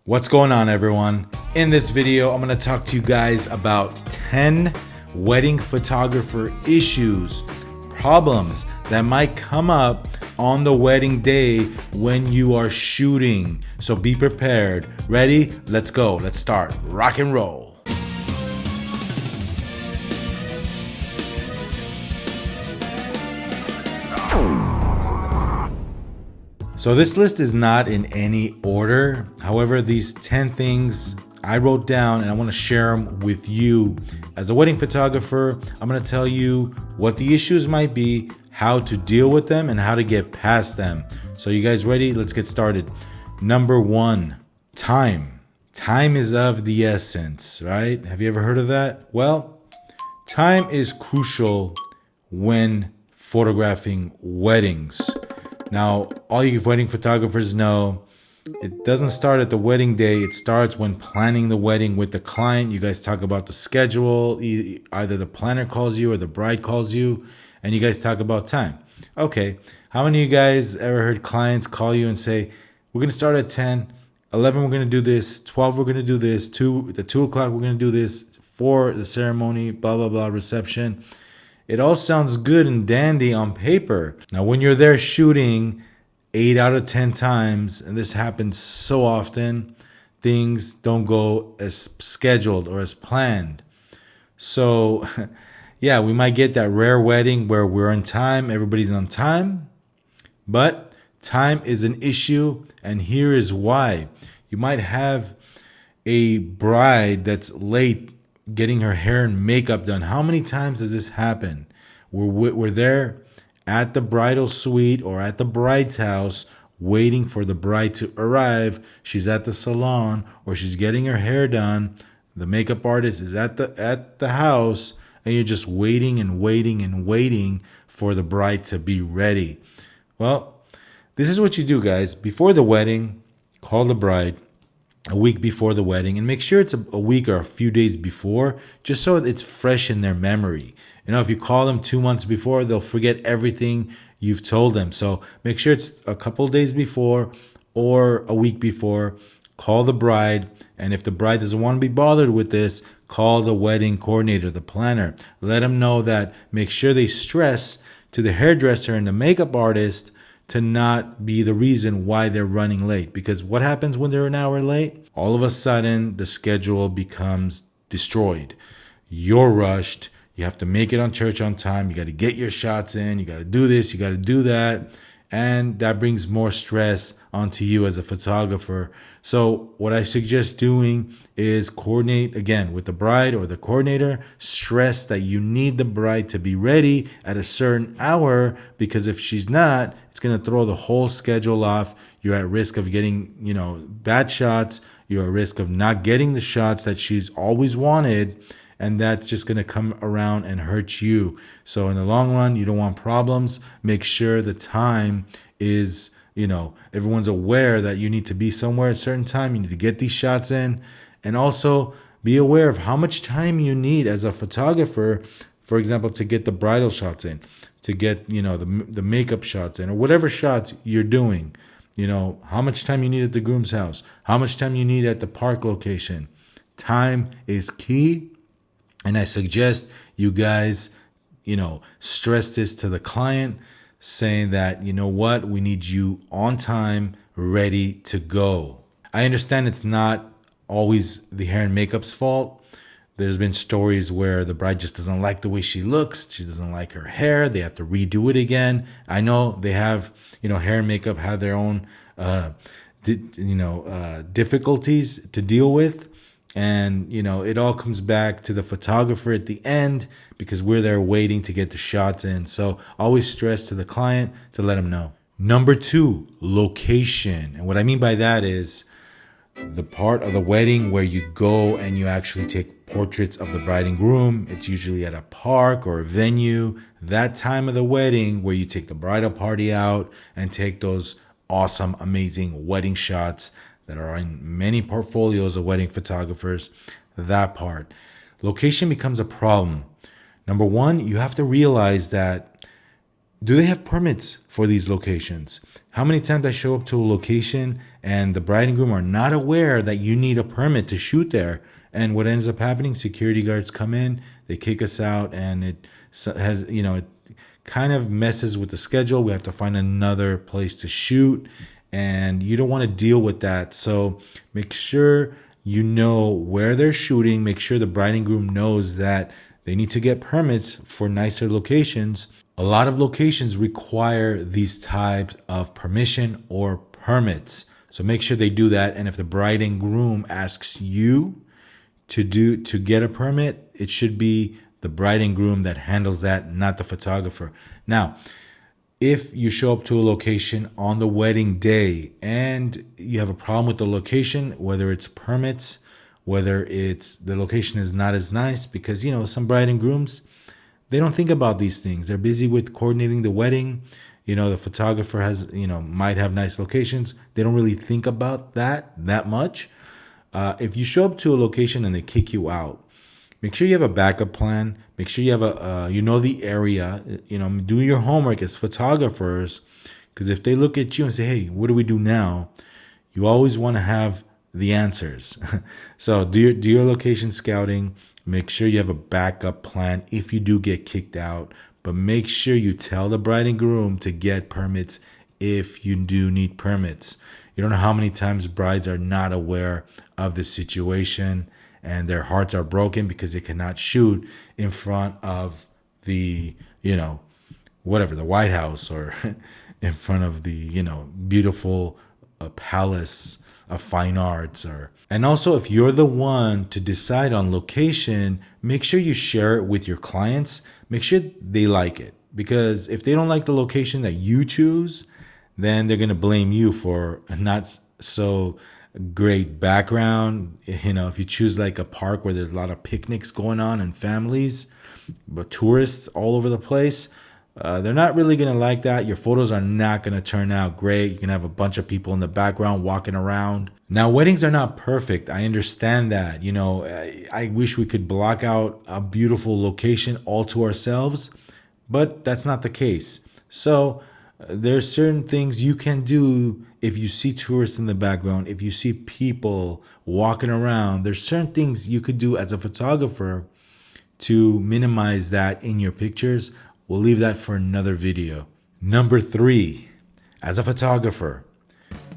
What's going on, everyone? In this video, I'm going to talk to you guys about 10 wedding photographer issues, problems that might come up on the wedding day when you are shooting. So be prepared. Ready? Let's go. Let's start. Rock and roll. So this list is not in any order. However, these 10 things I wrote down and I want to share them with you. As a wedding photographer, I'm going to tell you what the issues might be, how to deal with them, and how to get past them. So you guys ready? Let's get started. Number 1, time. Time is of the essence, right? Have you ever heard of that? Well, time is crucial when photographing weddings. Now, all you wedding photographers know, it doesn't start at the wedding day. It starts when planning the wedding with the client. You guys talk about the schedule. Either the planner calls you or the bride calls you, and you guys talk about time. Okay, how many of you guys ever heard clients call you and say, we're going to start at 10, 11 we're going to do this, 12 we're going to do this, 2 o'clock we're going to do this, 4 the ceremony, blah, blah, blah, reception. It all sounds good and dandy on paper. Now, when you're there shooting 8 out of 10 times, and this happens so often, things don't go as scheduled or as planned. So, yeah, we might get that rare wedding where we're on time, everybody's on time, but time is an issue, and here is why. You might have a bride that's late getting her hair and makeup done. How many times does this happen? We're there at the bridal suite or at the bride's house waiting for the bride to arrive. She's at the salon or she's getting her hair done. The makeup artist is at the house, and you're just waiting and waiting and waiting for the bride to be ready. Well, this is what you do, guys. Before the wedding, call the bride a week before the wedding, and make sure it's a week or a few days before, just so it's fresh in their memory. You know, if you call them 2 months before, they'll forget everything you've told them. So make sure it's a couple of days before or a week before. Call the bride, and if the bride doesn't want to be bothered with this, call the wedding coordinator, the planner. Let them know that. Make sure they stress to the hairdresser and the makeup artist to not be the reason why they're running late. Because what happens when they're an hour late? All of a sudden, the schedule becomes destroyed. You're rushed. You have to make it on church on time. You got to get your shots in. You got to do this. You got to do that. And that brings more stress onto you as a photographer. So what I suggest doing is coordinate again with the bride or the coordinator. Stress that you need the bride to be ready at a certain hour, because if she's not, it's going to throw the whole schedule off. You're at risk of getting, bad shots. You're at risk of not getting the shots that she's always wanted. And that's just going to come around and hurt you. So in the long run, you don't want problems. Make sure the time is, everyone's aware that you need to be somewhere at a certain time. You need to get these shots in. And also be aware of how much time you need as a photographer, for example, to get the bridal shots in, to get, the makeup shots in, or whatever shots you're doing. How much time you need at the groom's house, how much time you need at the park location. Time is key. And I suggest you guys, stress this to the client, saying that, we need you on time, ready to go. I understand it's not always the hair and makeup's fault. There's been stories where the bride just doesn't like the way she looks. She doesn't like her hair. They have to redo it again. I know they have, hair and makeup have their own, difficulties to deal with. And, it all comes back to the photographer at the end, because we're there waiting to get the shots in. So always stress to the client to let them know. Number 2, location. And what I mean by that is the part of the wedding where you go and you actually take portraits of the bride and groom. It's usually at a park or a venue. That time of the wedding where you take the bridal party out and take those awesome, amazing wedding shots that are in many portfolios of wedding photographers. That part. Location becomes a problem. Number 1, you have to realize that do they have permits for these locations? How many times I show up to a location and the bride and groom are not aware that you need a permit to shoot there. And what ends up happening, security guards come in, they kick us out, and it has, it kind of messes with the schedule. We have to find another place to shoot, and you don't want to deal with that. So make sure you know where they're shooting. Make sure the bride and groom knows that they need to get permits for nicer locations. A lot of locations require these types of permission or permits. So make sure they do that. And if the bride and groom asks you to get a permit, it should be the bride and groom that handles that, not the photographer. Now, if you show up to a location on the wedding day and you have a problem with the location, whether it's permits, whether it's the location is not as nice, because some bride and grooms, they don't think about these things. They're busy with coordinating the wedding. The photographer might have nice locations. They don't really think about that much. If you show up to a location and they kick you out, make sure you have a backup plan. Make sure you have the area. Do your homework as photographers, because if they look at you and say, "Hey, what do we do now?" You always want to have the answers. So do your location scouting. Make sure you have a backup plan if you do get kicked out. But make sure you tell the bride and groom to get permits if you do need permits. You don't know how many times brides are not aware of the situation and their hearts are broken because they cannot shoot in front of the, the White House, or in front of the, beautiful palace of fine arts. And also, if you're the one to decide on location, make sure you share it with your clients. Make sure they like it, because if they don't like the location that you choose, then they're going to blame you for not so great background. If you choose like a park where there's a lot of picnics going on and families, but tourists all over the place, they're not really going to like that. Your photos are not going to turn out great. You can have a bunch of people in the background walking around. Now, weddings are not perfect. I understand that. I wish we could block out a beautiful location all to ourselves, but that's not the case. So there's certain things you can do if you see tourists in the background, if you see people walking around. There's certain things you could do as a photographer to minimize that in your pictures. We'll leave that for another video. Number 3, as a photographer,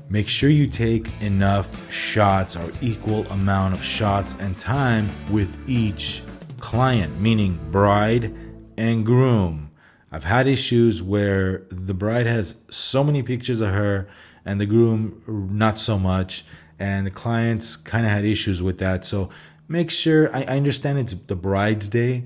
make sure you take enough shots or equal amount of shots and time with each client, meaning bride and groom. I've had issues where the bride has so many pictures of her and the groom not so much, and the clients kind of had issues with that. So make sure, I understand it's the bride's day,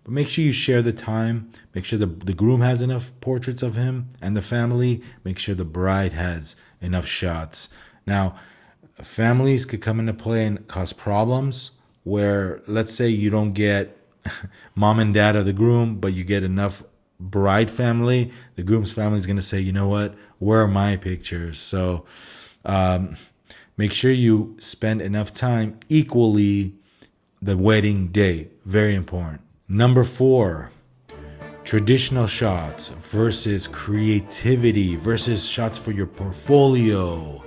but make sure you share the time. Make sure the groom has enough portraits of him and the family. Make sure the bride has enough shots. Now, families could come into play and cause problems where, let's say you don't get mom and dad of the groom, but you get enough bride family. The groom's family is going to say, you know what, where are my pictures? So make sure you spend enough time equally the wedding day. Very important. Number 4, traditional shots versus creativity versus shots for your portfolio.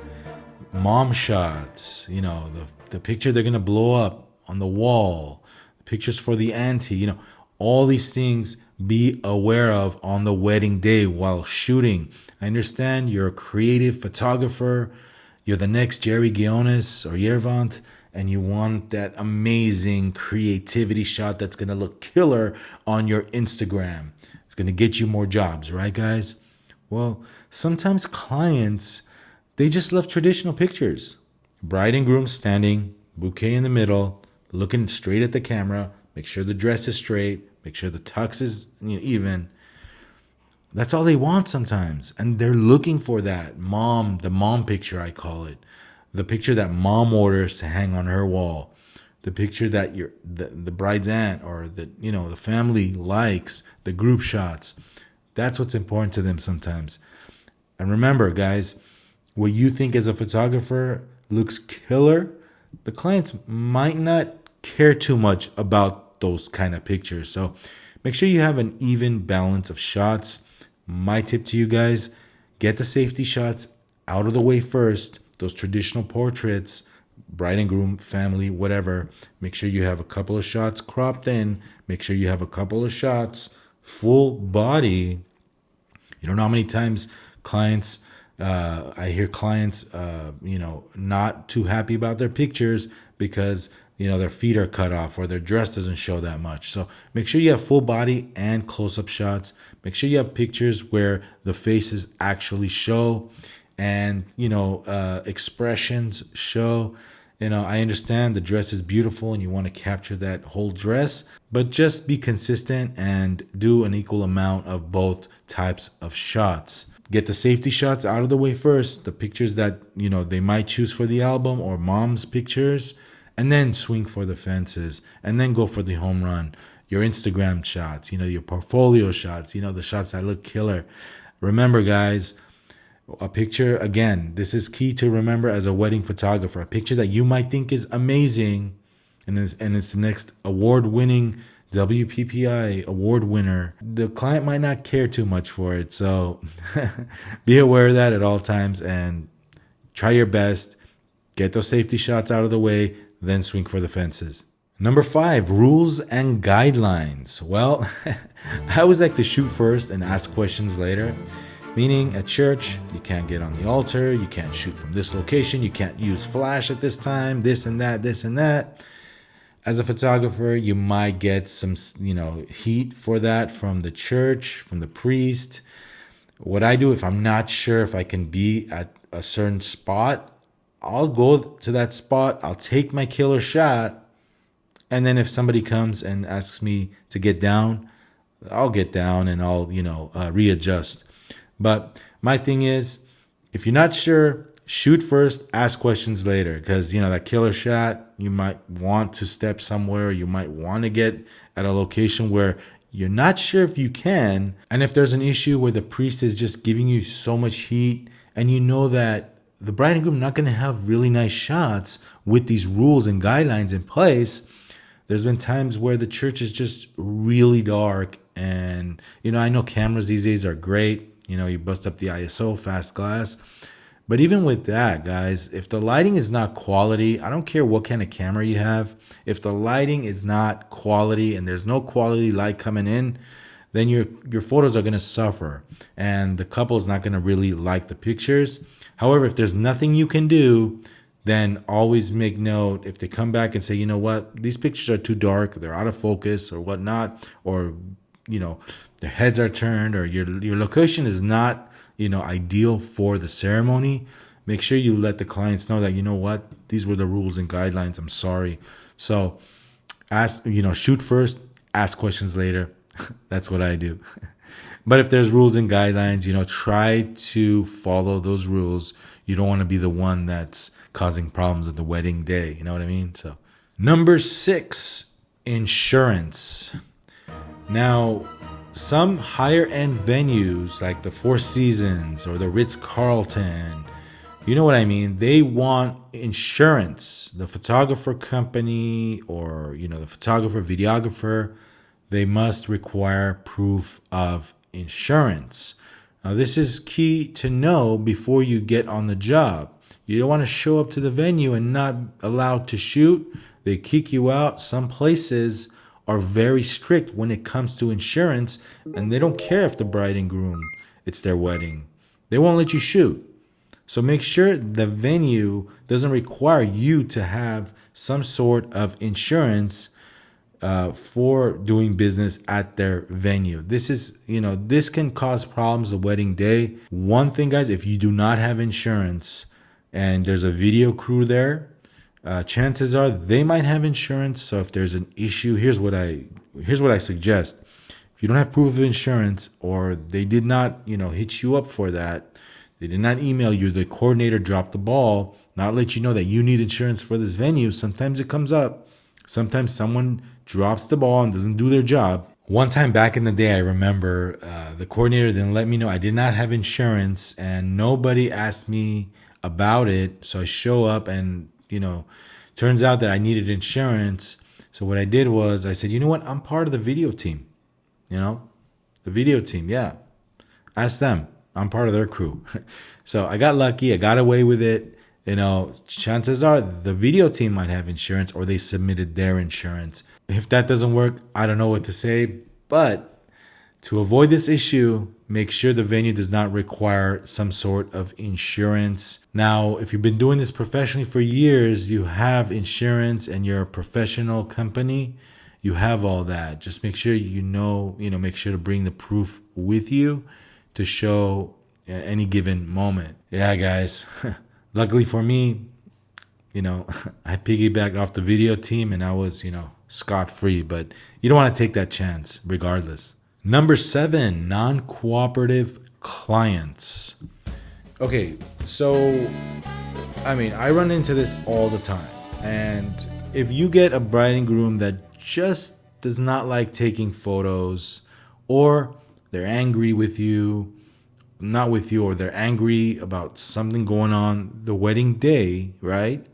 Mom shots, the picture they're going to blow up on the wall, pictures for the auntie, all these things be aware of on the wedding day while shooting. I understand you're a creative photographer. You're the next Jerry Guiones or Yervant, and you want that amazing creativity shot that's going to look killer on your Instagram. It's going to get you more jobs, right, guys? Well, sometimes clients, they just love traditional pictures. Bride and groom standing, bouquet in the middle, looking straight at the camera. Make sure the dress is straight. Make sure the tux is even. That's all they want sometimes. And they're looking for that the mom picture, I call it. The picture that mom orders to hang on her wall. The picture that the bride's aunt or the family likes, the group shots. That's what's important to them sometimes. And remember, guys, what you think as a photographer looks killer, the clients might not care too much about those kind of pictures. So make sure you have an even balance of shots. My tip to you guys, get the safety shots out of the way first. Those traditional portraits, bride and groom, family, whatever. Make sure you have a couple of shots cropped in. Make sure you have a couple of shots full body. You don't know how many times clients, I hear clients, not too happy about their pictures because, their feet are cut off or their dress doesn't show that much. So make sure you have full body and close-up shots. Make sure you have pictures where the faces actually show and, expressions show. I understand the dress is beautiful and you want to capture that whole dress, but just be consistent and do an equal amount of both types of shots. Get the safety shots out of the way first, the pictures that, they might choose for the album or mom's pictures, and then swing for the fences and then go for the home run. Your Instagram shots, your portfolio shots, the shots that look killer. Remember, guys, a picture, again, this is key to remember as a wedding photographer. A picture that you might think is amazing and it's the next award-winning WPPI award winner. The client might not care too much for it. So be aware of that at all times and try your best. Get those safety shots out of the way, then swing for the fences. Number 5, rules and guidelines. Well, I always like to shoot first and ask questions later. Meaning at church, you can't get on the altar, you can't shoot from this location, you can't use flash at this time, this and that, this and that. As a photographer, you might get some, heat for that from the church, from the priest. What I do, if I'm not sure if I can be at a certain spot, I'll go to that spot, I'll take my killer shot, and then if somebody comes and asks me to get down, I'll get down and I'll, readjust. But my thing is, if you're not sure, shoot first, ask questions later. Because, that killer shot, you might want to step somewhere. You might want to get at a location where you're not sure if you can. And if there's an issue where the priest is just giving you so much heat and you know that the bride and groom are not going to have really nice shots with these rules and guidelines in place, there's been times where the church is just really dark. And, I know cameras these days are great. You bust up the ISO, fast glass. But even with that, guys, if the lighting is not quality, I don't care what kind of camera you have. If the lighting is not quality and there's no quality light coming in, then your photos are going to suffer. And the couple is not going to really like the pictures. However, if there's nothing you can do, then always make note. If they come back and say, you know what, these pictures are too dark, they're out of focus or whatnot, or, their heads are turned or your location is not, ideal for the ceremony, make sure you let the clients know that, these were the rules and guidelines. I'm sorry. So shoot first, ask questions later. That's what I do. But if there's rules and guidelines, try to follow those rules. You don't want to be the one that's causing problems at the wedding day. You know what I mean? So number 6, insurance. Now, some higher end venues like the Four Seasons or the Ritz-Carlton, you know what I mean? They want insurance. The photographer company or, the photographer, videographer, they must require proof of insurance. Now, this is key to know before you get on the job. You don't want to show up to the venue and not allowed to shoot. They kick you out. Some places are very strict when it comes to insurance, and they don't care if the bride and groom, it's their wedding. They won't let you shoot. So make sure the venue doesn't require you to have some sort of insurance for doing business at their venue. This can cause problems the wedding day. One thing, guys, if you do not have insurance and there's a video crew there, chances are they might have insurance. So if there's an issue, here's what I suggest. If you don't have proof of insurance or they did not, hit you up for that, they did not email you, the coordinator dropped the ball, not let you know that you need insurance for this venue. Sometimes it comes up. Sometimes someone drops the ball and doesn't do their job. One time back in the day, I remember the coordinator didn't let me know I did not have insurance and nobody asked me about it. So I show up and, turns out that I needed insurance. So what I did was I said, you know what? I'm part of the video team. The video team, yeah. Ask them. I'm part of their crew. So I got lucky. I got away with it. Chances are the video team might have insurance or they submitted their insurance. If that doesn't work, I don't know what to say. But to avoid this issue, make sure the venue does not require some sort of insurance. Now, if you've been doing this professionally for years, you have insurance and you're a professional company, you have all that. Just make sure make sure to bring the proof with you to show at any given moment. Yeah, guys. Luckily for me, I piggybacked off the video team and I was, scot-free. But you don't want to take that chance regardless. Number 7, non-cooperative clients. Okay, so, I run into this all the time. And if you get a bride and groom that just does not like taking photos, or they're angry with you, not with you, or they're angry about something going on the wedding day, right?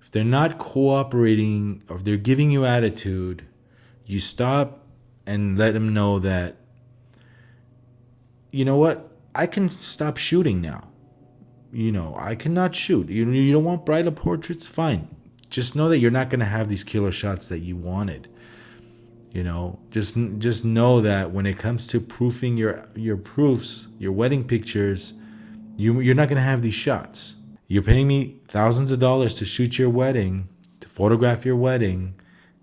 If they're not cooperating or if they're giving you attitude, you stop and let them know that, you know what, I can stop shooting now. I cannot shoot. You don't want bridal portraits? Fine. Just know that you're not going to have these killer shots that you wanted. Just know that when it comes to proofing your proofs, your wedding pictures, you're not going to have these shots. You're paying me thousands of dollars to shoot your wedding, to photograph your wedding,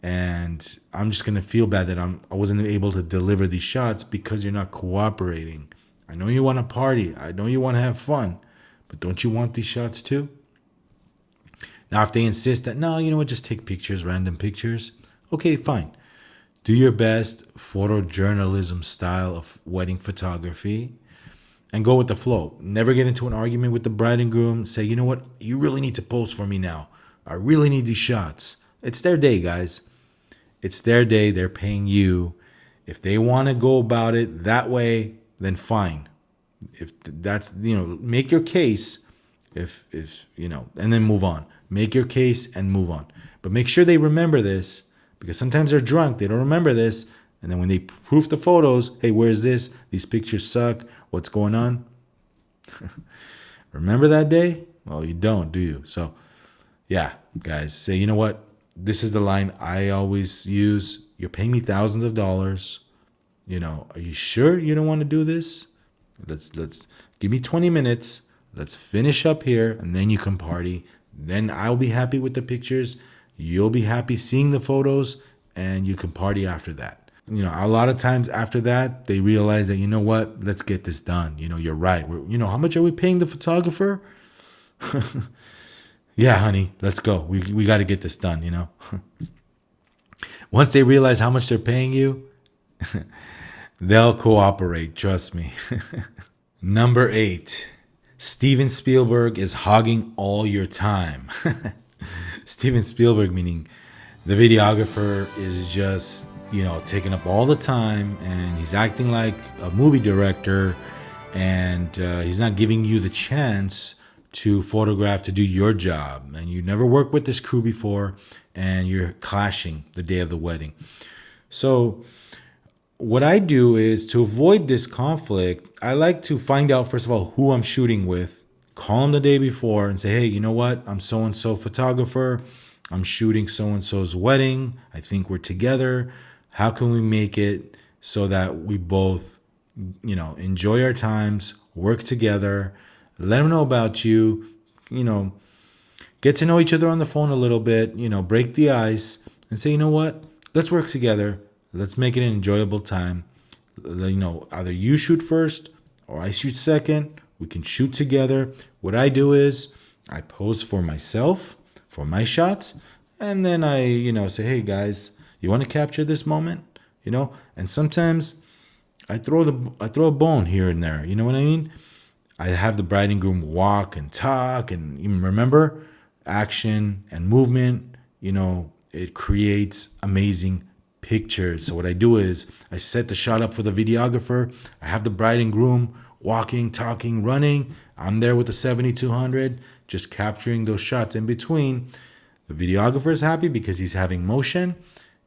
and I'm just going to feel bad that I wasn't able to deliver these shots because you're not cooperating. I know you want to party. I know you want to have fun, but don't you want these shots too? Now, if they insist that, no, just take pictures, random pictures. Okay, fine. Do your best photojournalism style of wedding photography and go with the flow. Never get into an argument with the bride and groom. Say, you know what? You really need to pose for me now. I really need these shots. It's their day, guys. It's their day. They're paying you. If they want to go about it that way, then fine. If that's, make your case and then move on. Make your case and move on. But make sure they remember this. Because sometimes they're drunk, they don't remember this. And then when they proof the photos, hey, where's this? These pictures suck. What's going on? Remember that day? Well, you don't, do you? So, yeah, guys, say, you know what? This is the line I always use. You're paying me thousands of dollars. Are you sure you don't want to do this? Let's give me 20 minutes. Let's finish up here, and then you can party. Then I'll be happy with the pictures. You'll be happy seeing the photos, and you can party after that. A lot of times after that, they realize that, you know what, let's get this done. You're right. How much are we paying the photographer? Yeah, honey, let's go. We got to get this done, Once they realize how much they're paying you, they'll cooperate. Trust me. Number 8, Steven Spielberg is hogging all your time. Steven Spielberg, meaning the videographer, is just, taking up all the time, and he's acting like a movie director, and he's not giving you the chance to photograph, to do your job. And you never worked with this crew before, and you're clashing the day of the wedding. So what I do is, to avoid this conflict, I like to find out, first of all, who I'm shooting with. Call him the day before and say, hey, you know what? I'm so-and-so photographer. I'm shooting so-and-so's wedding. I think we're together. How can we make it so that we both, enjoy our times, work together, let them know about you, get to know each other on the phone a little bit, break the ice and say, you know what? Let's work together. Let's make it an enjoyable time. Either you shoot first or I shoot second. We can shoot together. What I do is I pose for myself, for my shots, and then I, say, hey guys, you want to capture this moment? And sometimes I throw a bone here and there. You know what I mean? I have the bride and groom walk and talk, and even remember, action and movement, it creates amazing pictures. So what I do is I set the shot up for the videographer. I have the bride and groom walking, talking, running. I'm there with the 7200, just capturing those shots in between. The videographer is happy because he's having motion,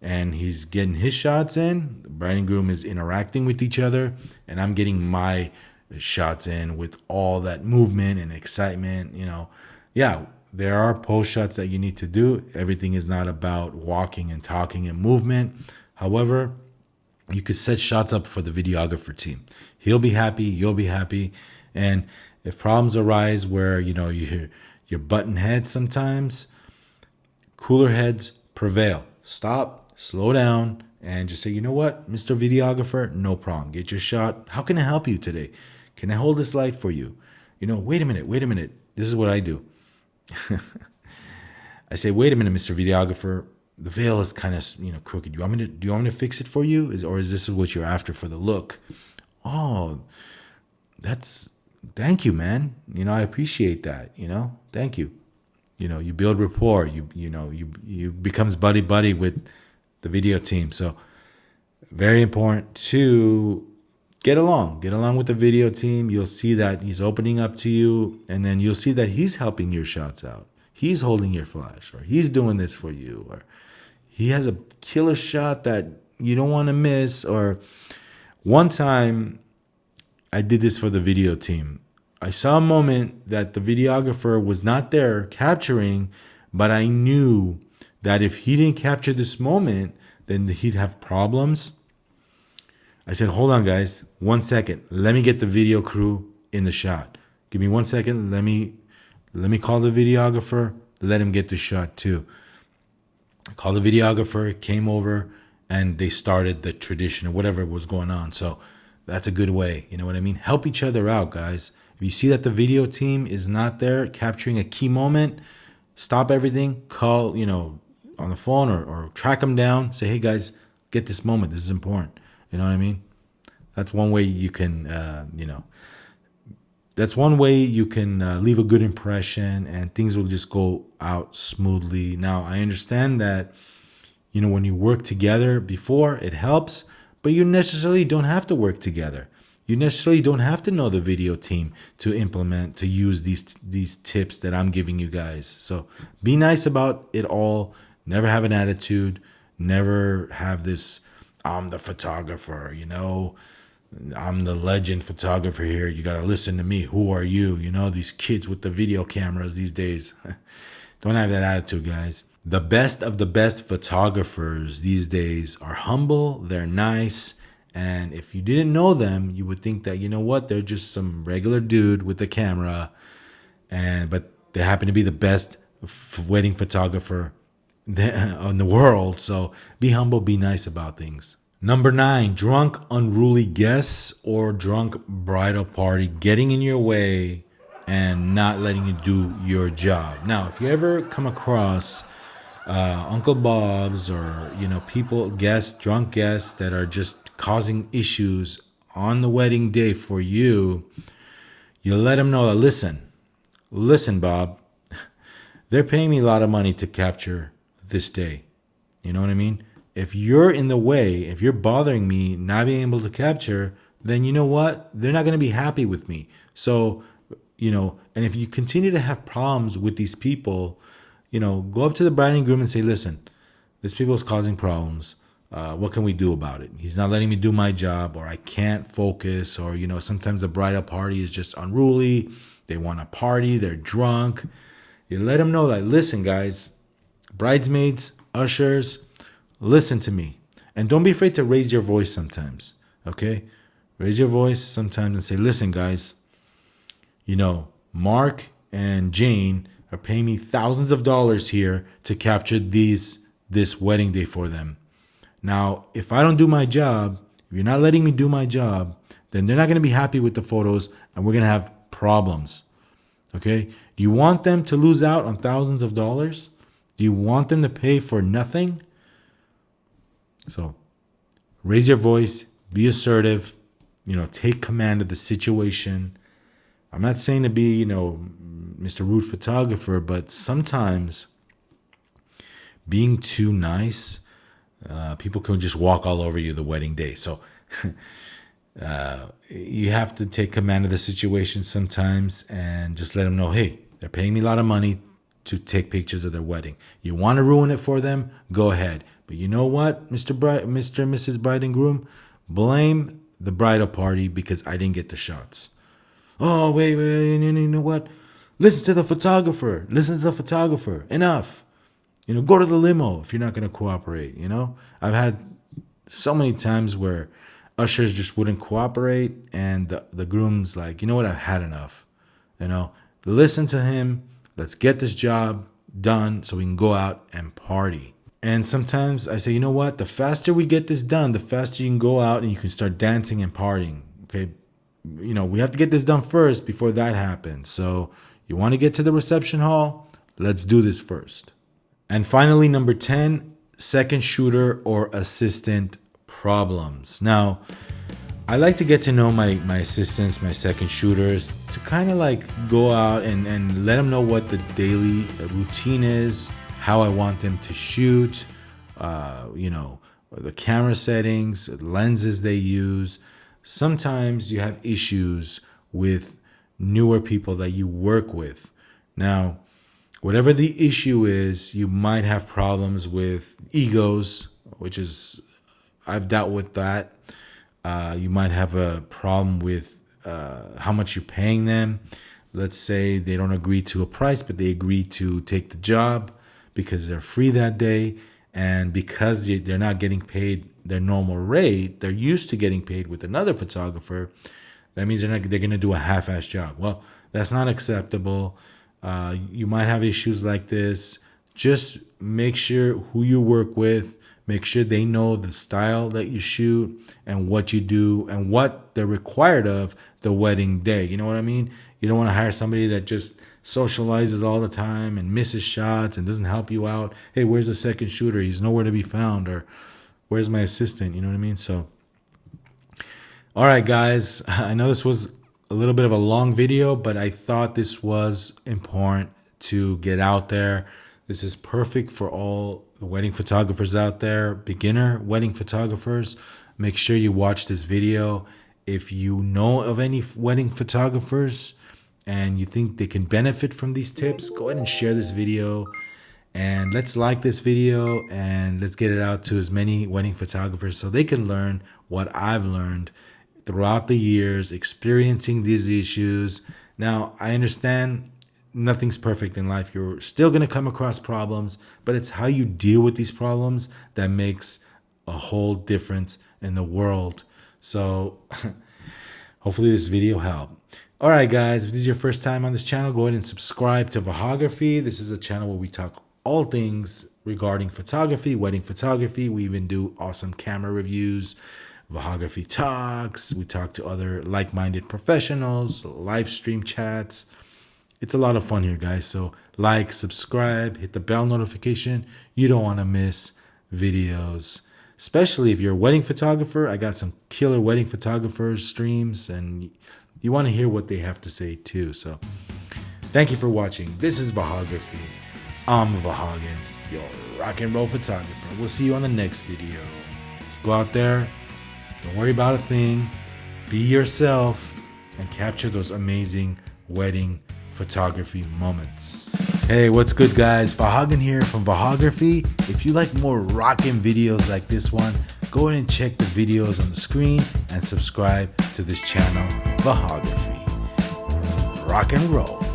and he's getting his shots in. The bride and groom is interacting with each other, and I'm getting my shots in with all that movement and excitement. Yeah, there are post shots that you need to do. Everything is not about walking and talking and movement. However, you could set shots up for the videographer team. He'll be happy, you'll be happy. And if problems arise where you're button heads sometimes, cooler heads prevail. Stop, slow down, and just say, you know what, Mr. Videographer, no problem. Get your shot. How can I help you today? Can I hold this light for you? Wait a minute. This is what I do. I say, wait a minute, Mr. Videographer. The veil is kind of crooked. Do you want me to fix it for you? Or is this what you're after for the look? Oh, thank you, man. I appreciate that. Thank you. You build rapport. You becomes buddy with the video team. So very important to get along with the video team. You'll see that he's opening up to you, and then you'll see that he's helping your shots out. He's holding your flash, or he's doing this for you, or he has a killer shot that you don't want to miss. Or one time I did this for the video team. I saw a moment that the videographer was not there capturing, but I knew that if he didn't capture this moment, then he'd have problems. I said, hold on, guys, 1 second. Let me get the video crew in the shot. Give me 1 second. Let me call the videographer. Let him get the shot too. I called the videographer, came over, and they started the tradition or whatever was going on. So that's a good way. You know what I mean? Help each other out, guys. If you see that the video team is not there capturing a key moment, stop everything, call, on the phone or track them down. Say, hey, guys, get this moment. This is important. You know what I mean? That's one way you can, leave a good impression, and things will just go out smoothly. Now, I understand that, when you work together before, it helps, but you necessarily don't have to work together. You necessarily don't have to know the video team to use these tips that I'm giving you guys. So be nice about it all. Never have an attitude. Never have this, I'm the photographer, I'm the legend photographer here. You got to listen to me. Who are you? These kids with the video cameras these days. Don't have that attitude, guys. The best of the best photographers these days are humble. They're nice. And if you didn't know them, you would think that, they're just some regular dude with a camera. But they happen to be the best wedding photographer in the world. So be humble, be nice about things. Number 9, drunk, unruly guests or drunk bridal party getting in your way and not letting you do your job. Now, if you ever come across Uncle Bob's or, drunk guests that are just causing issues on the wedding day for you, you let them know that, listen, Bob, they're paying me a lot of money to capture this day. You know what I mean? If you're in the way, if you're bothering me not being able to capture, then you know what? They're not going to be happy with me. So, and if you continue to have problems with these people, go up to the bride and groom and say, listen, this people is causing problems. What can we do about it? He's not letting me do my job, or I can't focus, or, sometimes the bridal party is just unruly. They want to party. They're drunk. You let them know that, listen, guys, bridesmaids, ushers, listen to me. And don't be afraid to raise your voice sometimes, okay? Raise your voice sometimes and say, listen, guys, Mark and Jane are paying me thousands of dollars here to capture this wedding day for them. Now, if I don't do my job, if you're not letting me do my job, then they're not going to be happy with the photos, and we're going to have problems, okay? Do you want them to lose out on thousands of dollars? Do you want them to pay for nothing? So raise your voice, be assertive, take command of the situation. I'm not saying to be, Mr. Rude Photographer, but sometimes being too nice, people can just walk all over you the wedding day. So you have to take command of the situation sometimes and just let them know, hey, they're paying me a lot of money to take pictures of their wedding. You want to ruin it for them? Go ahead. But you know what, Mr. and Mrs. Bride and Groom? Blame the bridal party because I didn't get the shots. Oh, wait, you know what? Listen to the photographer. Listen to the photographer. Enough. Go to the limo if you're not going to cooperate. I've had so many times where ushers just wouldn't cooperate, and the groom's like, you know what? I've had enough. Listen to him. Let's get this job done so we can go out and party. And sometimes I say, you know what? The faster we get this done, the faster you can go out and you can start dancing and partying. Okay. We have to get this done first before that happens. So you want to get to the reception hall? Let's do this first. And finally, number 10, second shooter or assistant problems. Now, I like to get to know my assistants, my second shooters, to kind of like go out and let them know what the daily routine is, how I want them to shoot, the camera settings, lenses they use. Sometimes you have issues with newer people that you work with. Now, whatever the issue is, you might have problems with egos, which is, I've dealt with that. You might have a problem with how much you're paying them. Let's say they don't agree to a price, but they agree to take the job because they're free that day. And because they're not getting paid their normal rate, they're used to getting paid with another photographer. That means they're going to do a half-assed job. Well, that's not acceptable. You might have issues like this. Just make sure who you work with. Make sure they know the style that you shoot and what you do and what they're required of the wedding day. You know what I mean? You don't want to hire somebody that just socializes all the time and misses shots and doesn't help you out. Hey, where's the second shooter? He's nowhere to be found. Or where's my assistant? You know what I mean? So, all right, guys. I know this was a little bit of a long video, but I thought this was important to get out there. This is perfect for all the wedding photographers out there, beginner wedding photographers. Make sure you watch this video. If you know of any wedding photographers and you think they can benefit from these tips, go ahead and share this video. And let's like this video and let's get it out to as many wedding photographers so they can learn what I've learned throughout the years, experiencing these issues. Now, I understand nothing's perfect in life. You're still going to come across problems, but it's how you deal with these problems that makes a whole difference in the world. So hopefully this video helped. All right, guys, if this is your first time on this channel, go ahead and subscribe to Vahagraphy. This is a channel where we talk all things regarding photography, wedding photography. We even do awesome camera reviews, Vahagraphy talks. We talk to other like-minded professionals, live stream chats. It's a lot of fun here, guys. So like, subscribe, hit the bell notification. You don't want to miss videos, especially if you're a wedding photographer. I got some killer wedding photographers streams, and you want to hear what they have to say too. So thank you for watching. This is Vahagraphy. I'm Vahagan, your rock and roll photographer. We'll see you on the next video. Go out there. Don't worry about a thing. Be yourself and capture those amazing wedding photography moments. Hey, what's good, guys? Vahagan here from Vahagraphy. If you like more rockin' videos like this one, go ahead and check the videos on the screen and subscribe to this channel, Vahagraphy. Rock and roll.